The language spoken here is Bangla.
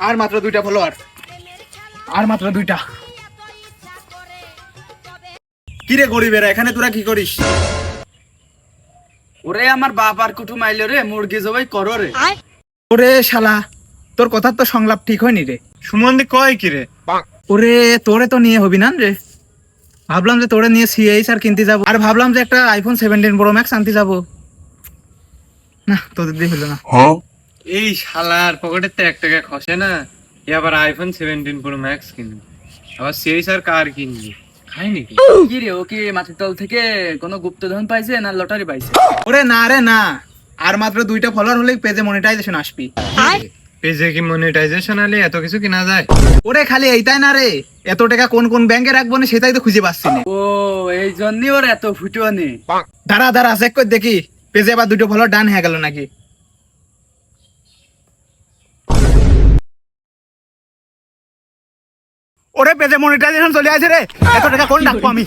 আর মাত্র 2টা ফলোয়ার, আর মাত্র 2টা। কিরে গরিবেরা, এখানে তোরা কি করিস? ওরে আমার বাপ আর কুটুম আইলো রে, মুরগি জবাই করো রে। ওরে শালা, তোর কথার তো সংলাপ ঠিক হয়নি রে। সুমন্দি কয় কি রে? ওরে তোরে তো নিয়ে হবি না রে। ভাবলাম যে তোরে নিয়ে সিএইচআর কিনতে যাবো, আর ভাবলাম যে একটা আইফোন 17 প্রো ম্যাক্স আনতে যাবো। না, তোদের দিয়ে হলো না। এই শালার পকেটের তো 1 টাকা খসে না, এ আবার আইফোন 17 প্রো ম্যাক্স কিনবি, আবার সেই স্যার কার কিনবি? খাই নাকি? কি রে, ও কি মাটির তল থেকে কোনো গুপ্তধন পাইছে না লটারি পাইছে? ওরে না রে না, আর মাত্র 2টা ফলোয়ার হলেই পেজে মনিটাইজেশন আসবি। পেজে কি মনিটাইজেশন আলে এত কিছু কিনা যায়? ওরে খালি এইটাই না রে, এত টাকা কোন কোন ব্যাংকে রাখবো না সেটাই তো খুঁজে পাচ্ছি না। ও এই জন্যই ওর এত ফুটুয়ানি। দাঁড়া দাঁড়া, চেক করে দেখি পেজে আবার 2টো ফলোয়ার ডান হয়ে গেল নাকি। ওরে পেজে মনিটাইজেশন চলে আসে রে, এত টাকা কোন রাখবো আমি।